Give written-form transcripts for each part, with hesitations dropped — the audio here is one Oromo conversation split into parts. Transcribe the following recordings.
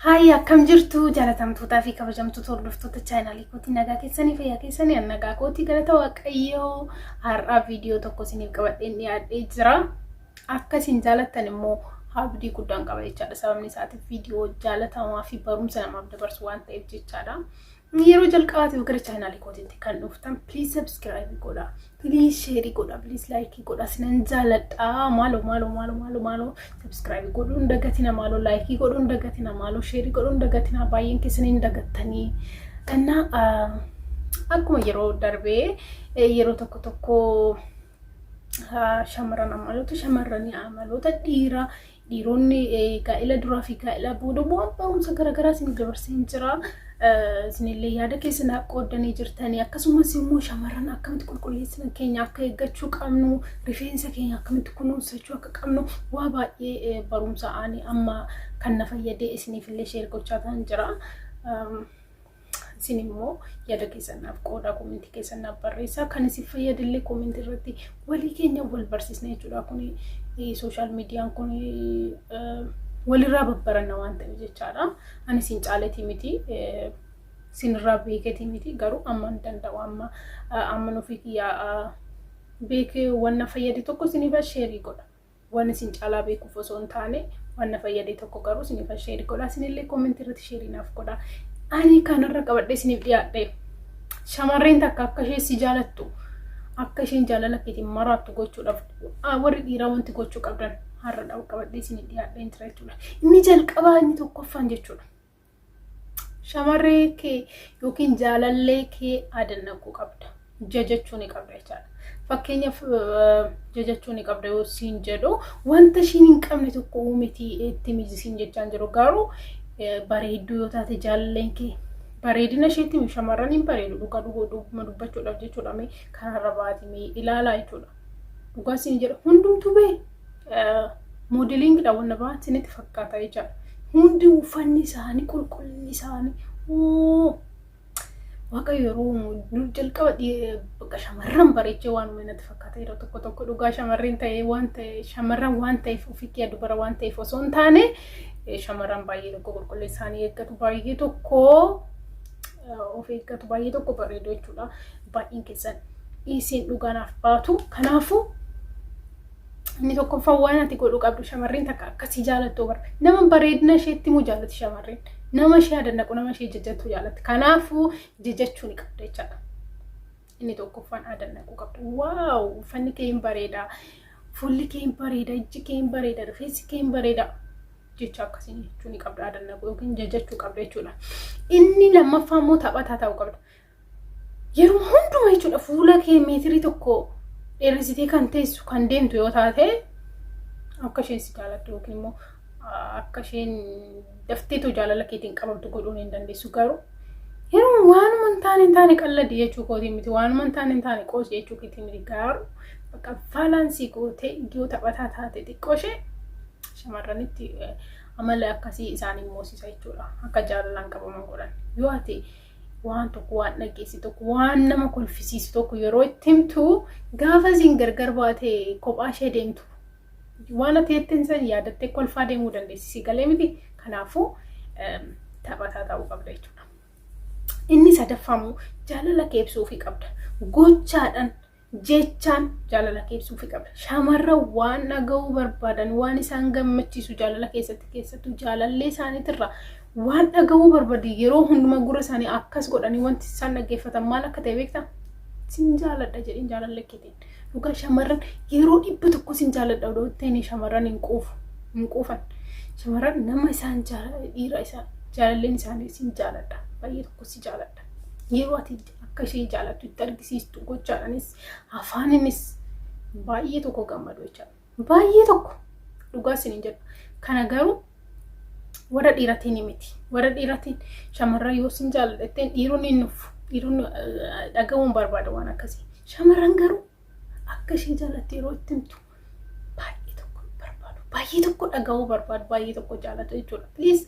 Hai, akkam jirtu jaalatamtootaa fi kabajamtoota hordoftoota chaanaalii kootii nagaa keessanii fayyaa keessanii nagaa kootii galata waaqayyoo har'aa viidiyoo tokko isiniif qabadheen dhiyaadhee jira. Akka isin jaalattan immoo abdii guddaan qaba jechaadha. Sababni isaatiif viidiyoo jaalatamaa fi barumsa namaaf dabarsu waan ta'eef jechaadha. Yeroo jalqabaatiif gara chaanaalii kootiitti kan dhuftan please subscribe godha, please share godha, please like godha. Sinan jaaladha. Maaloo subscribe godhuun dagatina, maaloo like godhuun dagatina, maaloo share godhuun dagatina. Baay'een keessaniin dagattanii. Akkuma yeroo darbee yeroo tokko shamarran amaloota dhiironni gaa'ela duraa fi gaa'ela booda bu'aan barumsa garaagaraa isin dabarsee jira. Isinillee yaada keessan qoodanii jirtanii akkasumas immoo shamarran akkamitti qulqulleessina keenya akka eeggachuu qabnu, rifeensa keenya akkamitti kunuunsachuu akka qabnu waa baay'ee barumsa ani amma kan na fayyadee isiniifillee sheer gochaa kan jira. Isin immoo yaada keessanaaf qooda komentii keessanaaf barreessaa. Kan isin fayyadillee komentii irratti walii keenya wal barsiisna jechuudha. Kun social meediyaan kun walirraa babbaranna waan ta'eef jechaadha. Ani isin caaletii miti, isinirraa beeketii miti, garuu amma hin danda'u. Amma nufi kiyyaa beekee waan na fayyade tokko isiniif sheerii godha. Waan isin caalaa beekuuf osoo hin taane waan na fayyade tokko garuu isiniif sheerii godha. Isinillee komentii irratti sheerii naaf godha. Ani kanarra qabadhee isiniif dhiyaadhe shamarreen takka akka ishee si jaalattu, akka isheen jaalala keetiin maraattu gochuudhaaf warri dhiiraa wanti gochuu qabdan har'a qabadhee isiniif dhiyaadhee jira jechuudha. Inni jalqabaa inni tokkoffaan jechuudha. Shamarree kee yookiin jaalallee kee adannaquu qabda. Jajachuu ni qabda jechaadha. Fakkeenyaaf jajachuu ni qabda yoo siin jedhu wanta ishiin hin qabne tokko uumiti itti mijisiin jechaan jiru. Garuu bareedduu yoo taate jaalalleen kee bareedina isheetti shamarran hin bareedu dhugaa dubbachuudhaaf jechuudha. Kanarra baatee ilaalaa jechuudha. Dhugaa siin jedha hundumtuu moodeliingidha wanna baat isinitti fakkaata jechaadha. Hundi uffanni isaanii qulqullinni isaanii waaqayyo yeroo jalqaba bakka shamarran bareechee waan natti fakkaata yeroo tokko dhugaa shamarreen ta'ee waan ta'e shamarran waan ta'eef ofii kee dubara waan ta'eef osoo hin taane shamarran baay'ee tokko qulqullina isaanii eeggatu, baay'ee tokko of eeggatu, baay'ee tokko bareedu jechuudha. Baay'een keessan isin dhugaanaaf baatu. Kanaafuu inni tokkoffaan waan ati godhuu qabdu shamarreen takka akkasii jaalattu barbaada. Nama bareedina isheetti immoo jaallatti shamarreen. Nama ishee adannaqu, nama ishee jajattu jaallatti. Kanaafuu jajachuu ni qabda jechaadha. Inni tokkoffaan adannaquu qabdu. Waaw, uffanni kee hin bareeda, fuulli kee hin bareeda, ijji kee hin bareeda, rifeensi kee hin bareeda jecha akkasii jechuu ni qabda. Adannaquu yookiin jajachuu qabda jechuudha. Inni lammaffaa immoo taphataa ta'uu qabda. Yeroo hundumaa jechuudha fuula kee meetirii tokko dheeressitee kan teessu kan deemtu yoo taate akka isheen si jaalattu yookiin immoo akka isheen dafteetu jaalala keetiin qabamtu godhuu hin dandeessu. Garuu yeroo waanuma hin taane qalladi jechuu kootii miti, waanuma hin taane qoosi jechuu keetii miti. Garuu bakka baalaansii gootee yoo taphataa taate xiqqoo ishee shamarranitti amala akkasii isaanii moosisa jechuudha. Akka jaalalaan qabaman godhan yoo ati waan tokko waan dhageessi tokko waan nama kolfisiisu tokko yeroo itti himtu gaafa isin gargar baatee kophaa ishee deemtu waan ati ittiin san yaadattee kolfaa deemuu dandeessi galee miti. Kanaafuu taphataa ta'uu qabda jechuudha. Inni sadaffamu jaalala kee ibsuufii qabda. Gochaadhaan jechaan jaalala kee ibsuufii qabda. Shamarran waan dhaga'uu barbaadan, waan isaan gammachiisu jaalala keessattuu jaalallee isaaniitirra waan dhaga'uu barbaadu yeroo hundumaa gurra isaanii akkas godhanii wanti isaan dhaggeeffatan maal akka ta'e beektaa? Sin jaaladha jedhin jaalallee keetiin. Dhugaa shamarran yeroo 100 sin jaaladha odoo shamarran hin quufan. Shamarran nama isaan dhiira isaa jaalalleen isaanii sin jaaladha. Baay'ee tokko si jaaladha. Yeroo ati akka ishee jaalattu itti argisiistu gochaadhaanis afaaninis baay'ee tokko gammadu jechaadha. Baay'ee tokko dhugaa isin jedha. Kana garuu warra dhiiratiin miti. Warra dhiiratiin shamarran yoo sin jaaladhatteen dhiironni nuuf dhiironni dhaga'uun barbaada waan akkasii. Shamarran garuu akka ishee jaalatte yeroo itti himtu baay'ee tokko barbaadu. Baay'ee tokko dhaga'uu barbaadu, baay'ee tokko jaalatu jechuudha. Please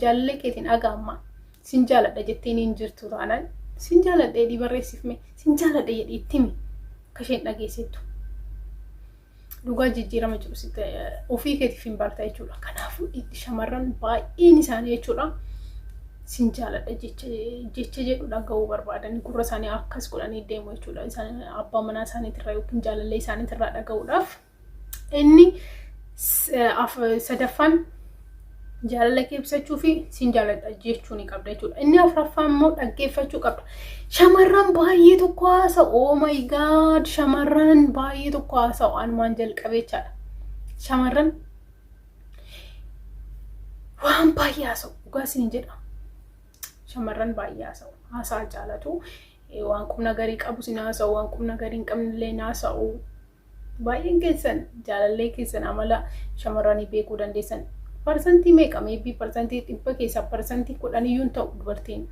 jaalallee keetiin dhaga'ammaa. Sin jaaladha jetteen hin jirtu taanaan sin jaaladha jedhii barreessifme sin jaaladha jedhii itti himi akka isheen dhageessettu. dhugaa jijjiirama jiru sitti ofii keetiif hin barta jechuudha. Kanaafuu shamarran baay'een isaanii jechuudha sin jaaladha jecha jedhu dhaga'uu barbaadan gurra isaanii akkas godhanii deemu jechuudha. Isaan abbaa manaa isaaniitirraa yookiin jaalallee isaaniitirraa dhaga'uudhaaf. Inni sadaffaan jaalala kee ibsachuu fi sin jaaladha jechuu ni qabda jechuudha. Inni afuraffaan immoo dhaggeeffachuu qabda. Shamarran baay'ee tokko haasa'u. Oh my god, shamarran baay'ee tokko haasa'u. Anumaan jalqabee jechaadha. Shamarran waan baay'ee haasa'u. Dhugaa isin jedha. Shamarran baay'ee haasa'u. Haasaa jaalatu. Waan qubna garii qabu sin haasa'u. Waan qubna garii hin qabnellee haasa'u. Baay'een keessan jaalallee keessan amala shamarranii beekuu dandeessan. Parsantii meeqa? Maybe parsantii 100 keessaa parsantii 10 iyyuu ta'u dubartiin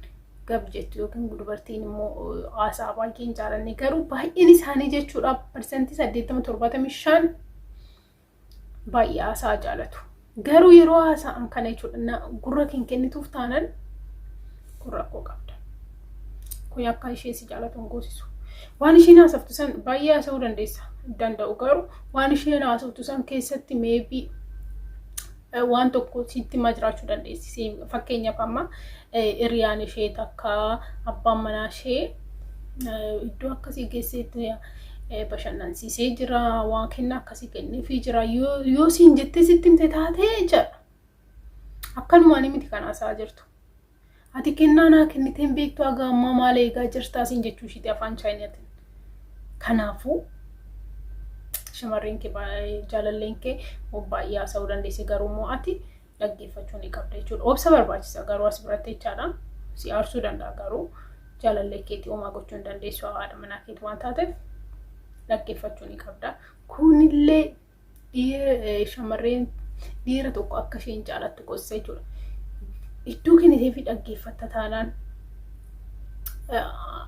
gab jettu yookiin dubartiin immoo haasaa baay'een jaalanne garuu baay'een isaanii jechuudha parsantii 80-75 baay'ee haasaa jaalatu. Garuu yeroo haasa'an kana jechuudha gurra keen kennituuf taanan gurra koo qabda. Kun akka ishee si jaalatu hin goosisu. Waan isheen haasoftu san baay'ee haasa'uu danda'u garuu waan isheen haasoftu san keessatti maybe waan tokko sitti majraachuu dandeessi. Fakkeenyaaf amma hiriyaan ishee takka abbaan manaa ishee iddoo akkasii geesseetti bashannansiisee jira, waan kenna akkasii kenneefii jira. Yoo siin jettee sitti himte taatee jedha. Akkanumaan miti kan haasaa jirtu. Ati kennaa naa kenniteen beektu haga ammaa maal eegaa jirtaa siin jechuu ishiiti afaan chaayinaatiin. Kanaafuu shamarreen kee jaalalleen kee baay'ee haasa'uu dandeesse garuu immoo ati dhaggeeffachuu ni qabda jechuudha. Obsa barbaachisa garuu as biratti jechaadha. Si aarsuu danda'a garuu jaalallee keetii homaa gochuu hin dandeessu haadha manaa keetii waan taateef dhaggeeffachuu ni qabda. Kunillee shamarreen dhiira tokko akka isheen jaalattu gosa jechuudha. Iddoo kennitee fi dhaggeeffatta taanaan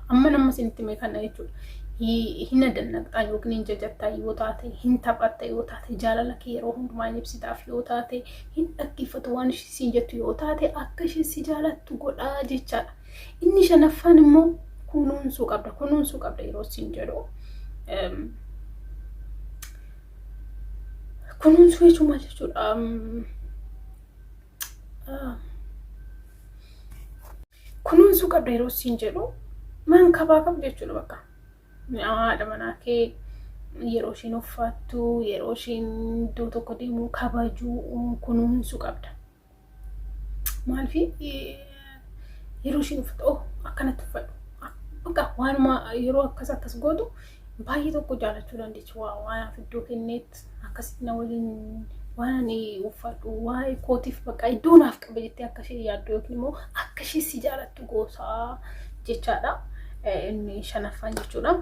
amma nama isinitti hime kana jechuudha. Hin dannaqxaa yookiin hin jajattaa yoo taate, hin taphatta yoo taate, jaalala kee yeroo hundumaa ibsitaaf yoo taate, hin dhaggeeffatu waan isheen jettu yoo taate akka isheen si jaalattu godhaa jechaadha. Inni shanaffaan immoo kunuunsuu qabda. Kunuunsuu qabda yeroo isin jedhu. Kunuunsuu jechuun maal jechuudha? Kunuunsuu qabda yeroo isin jedhu maan kabaa qabda jechuudha bakka. Haadha manaa kee yeroo isheen uffattu, yeroo isheen iddoo tokko deemu kabajuu kunuunsuu qabda. Maalfi yeroo isheen uffattu akkanatti uffadhu. Bakka waanuma yeroo akkas gootu baay'ee tokko jaalachuu dandeessu. Waan iddoo kenneet akkasitti na waliin waan ani uffadhu waa'ee kootiif bakka iddoo naaf qaba jettee akka ishee yaaddu yookiin immoo akka ishee si jaalattu goosaa jechaadha. Inni shanaffaan jechuudha.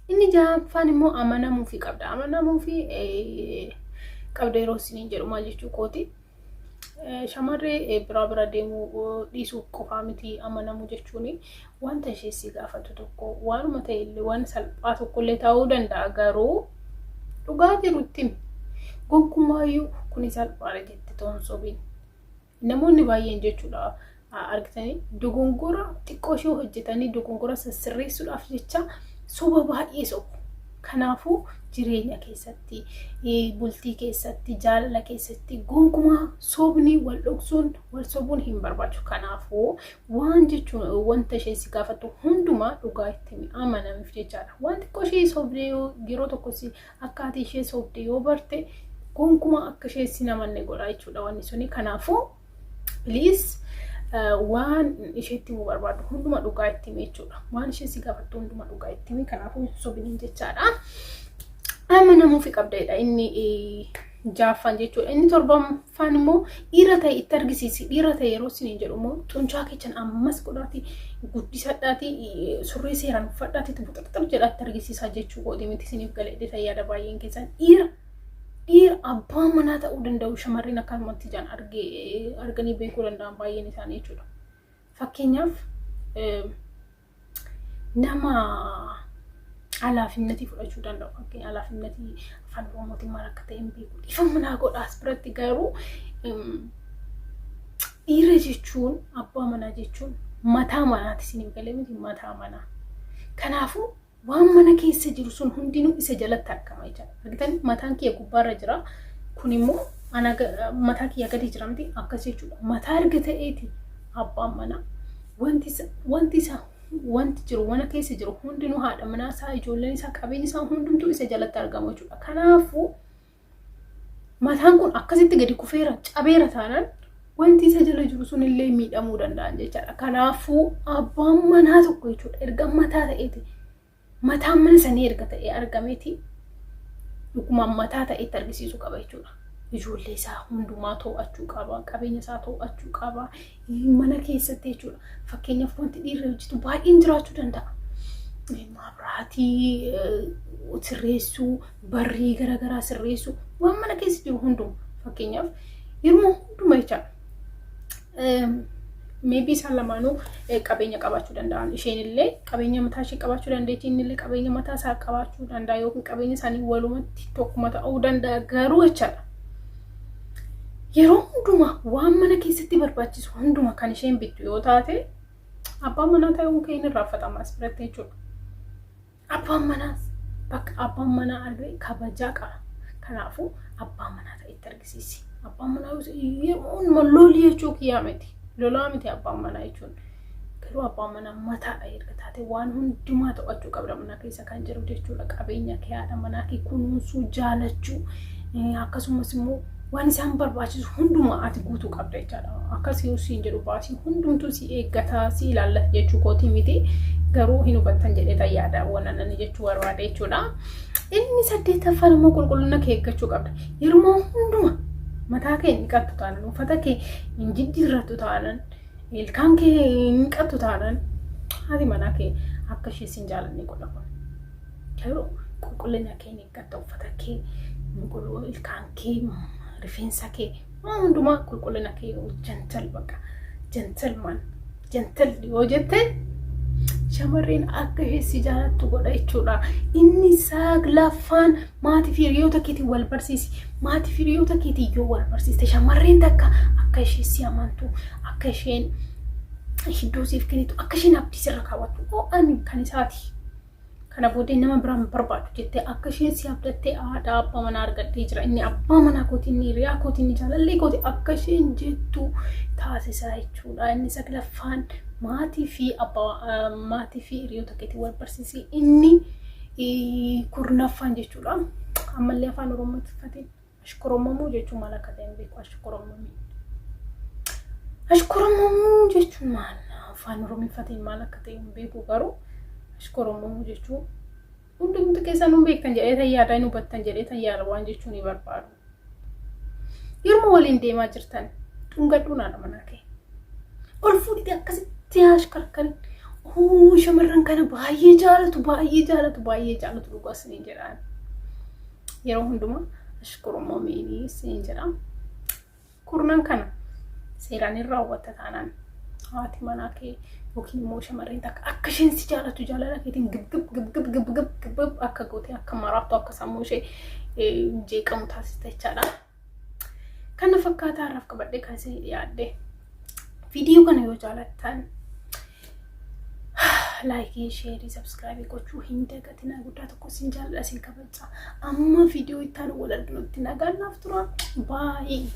Inni ja'affaan immoo amanamuufii qabda. Amanamuufii qabda yeroo isiniin jedhu maal jechuu kooti. Shamarree bira deemuu dhiisuu qofaa miti amanamu jechuuni. Wanta ishee si gaafatu tokko waanuma ta'e illee waan salphaa tokkollee ta'uu danda'a garuu dhugaa jirutti gonkumaayyuu kuni salphaadha jette toon sobiin. Namoonni baay'een jechuudha argitanii dogongora xiqqoo ishee hojjetanii dogongora sirreessuudhaaf jecha soba baay'ee sobu. Kanaafuu jireenya keessatti, bultii keessatti, jaalala keessatti gonkumaa sobni wal dhoksuun, wal sobuun hin barbaachisu. Kanaafuu waan jechuun wanta ishee si gaafatu hundumaa dhugaa itti amanamiif jechaadha. Waan xiqqoo ishee sobdee yeroo tokko si akkaataa ishee sobdee yoo barte gonkumaa akka ishee si namanne godha jechuudha wanni suni. Kanaafuu please waan isheetti mu barbaadu hunduma dhugaa itti himi jechuudha. Waan ishee si gaafattu hunduma dhugaa itti himi. Kanaafuu sobiniin jechaadha. Amanamuufii qabdadha inni ja'affaan jechuudha. Inni torbaffaan immoo dhiira ta'e itti argisiisi. Dhiira ta'e yeroo isiniin jedhu immoo xuncaa keechan ammas godhaati guddisadhaati surree seeraan uffadhaati buxaxaxab jedhaatti argisiisaa jechuu godhi miti isiniif galee fayyaada baay'een keessan dhiira abbaan manaa ta'uu danda'u shamarreen akkanumatti jaan arganii beekuu danda'an baay'een isaanii jechuudha. Fakkeenyaaf nama alaafinnatii fudhachuu danda'u. Fakkeenya alaafinnatii afaan Oromootiin maal akka ta'e hin beeku. Dhiifama manaa godhaas biratti garuu dhiira jechuun abbaa manaa jechuun mataa manaati isiniif galee miti mataa manaa. Kanaafuu waan mana keessa jiru sun hundinuu isa jalatti argama jechuudha. Argitan mataan kiyya gubbaarra jira. Kun immoo mataa kiyya gadi jiramti akkas jechuudha. Mataa erga ta'eeti abbaan manaa wanti jiru mana keessa jiru hundinuu haadha manaa isaa ijoolleen isaa qabeenyi isaa hundumtuu isa jalatti argama jechuudha. Kanaafuu mataan kun akkasitti gadi kufeera cabeera taanaan wanti isa jala jiru sun illee miidhamuu danda'an jechuudha. Kanaafuu abbaan manaa tokko jechuudha erga mataa ta'eeti mataan mana sanii erga ta'ee argameeti dhugumaan mataa ta'etti argisiisuu qaba jechuudha. Ijoollee isaa hundumaa to'achuu qaba, qabeenya isaa to'achuu qaba, mana keessatti jechuudha. Fakkeenyaaf wanti dhiirri hojjetu baay'een jiraachuu danda'a. Maabiraatii sirreessuu, barrii garaagaraa sirreessuu, waan mana keessa jiru hunduma fakkeenyaaf yeroo hunduma jechaadha. Maybe isaan lamaanuu qabeenya qabaachuu danda'an. Isheen illee qabeenya mataa ishee qabaachuu dandeetti, inni illee qabeenya mataa isaa qabaachuu danda'a yookiin qabeenya isaanii walumatti tokkuma ta'uu danda'a. Garuu jechaadha yeroo hunduma waan mana keessatti barbaachisu hunduma kan isheen bittu yoo taate abbaan manaa ta'uun kee inni raaffatama as biratti jechuudha. Abbaan manaas bakka abbaan manaa argee kabajaa qaba. Kanaafuu abbaan manaa ta'etti argisiisi. Abbaan manaa yeroo lolii jechuu kiyyaa miti. Lolaa miti abbaan manaa jechuun. Garuu abbaan manaa mataadha erga taate waan hundumaa to'achuu qabda mana keessa kan jiru jechuudha. Qabeenya kee haadha manaa kee kunuunsuu jaalachuu akkasumas immoo waan isaan barbaachisu hundumaa ati guutuu qabda jechaadha. Akkasii usiin jedhu baasii hundumtuu si eeggataa si ilaallata jechuu kooti miti. Garuu hin hubattan jedhee yaada wananani jechuu barbaade jechuudha. Inni 8ffaan immoo qulqullina kee eeggachuu qabda. Yeroo hunduma mataa kee hin qattu taanan, uffata kee hin jijjiirrattu taanan, ilkaan kee hin qattu taanan haati manaa kee akka ishee sin jaalanne godhama. Garuu qulqullina kee hin eeggatta, uffata kee, ilkaan kee, rifeensa kee hundumaa qulqullina kee gentle bakka gentleman yoo jette shamarreen akka ishee si jaalattu godha jechuudha. Inni saglaffaan maatii fi hiriyoota keetiin wal barsiisi. Maatii fi hiriyoota keetiin yoo wal barsiiste shamarreen takka akka ishee si amantu, akka isheen iddoo siif kennitu, akka isheen abdii sirra kaawwattu ani kan isaati. Kana booddee nama biraan barbaadu jettee akka isheen si abdattee haadha abbaa manaa argadhee jira. Inni abbaa manaa kootiin hiriyaa kootiin jaalallee kooti akka isheen jettu taasisaa jechuudha. Inni saglaffaan maatii fi hiriyoota keetiin wal barsiisi. Inni kurnaffaan jechuudha. Ammallee afaan Oromootti fatiin ashkoromamuu jechuun maal akka ta'e hin beeku. Ashkoromamuu jechuun maal afaan Oromootti maal akka ta'e hin beeku garuu ashkoromamuu jechuun hundumti keessan hin beektan jedhee yaada hin hubattan jedhee yaada waan jechuun ni barbaadu. Yeroo waliin deemaa jirtan dhungadhuun haadha manaa kee ol fuudhite akkasitti ashkarkan shamarran kana baay'ee jaalatu dhugaas ni jedhaan. Yeroo hundumaa ashkoromamuu siin jedhaan. Kurnan kana seeraan irraa raawwatta taanaan haati manaa kee yookiin immoo shamarreen takka akka isheen si jaalatu jaalala keetiin gib akka goote akka maraattu akka sammuu ishee jeeqamu taasista jechaadha. Kana fakkaataa har'aaf qabadhee kan isin dhiyaadde. Viidiyoo kana yoo jaalattan laayikii, sheerii, sabskiraaybii gochuu hin dagatinaa. Guddaa tokko isin jaalladha isin kabajaa. Amma viidiyoo itti aanu wal arginutti nagaan naaf tura. Baay'ee.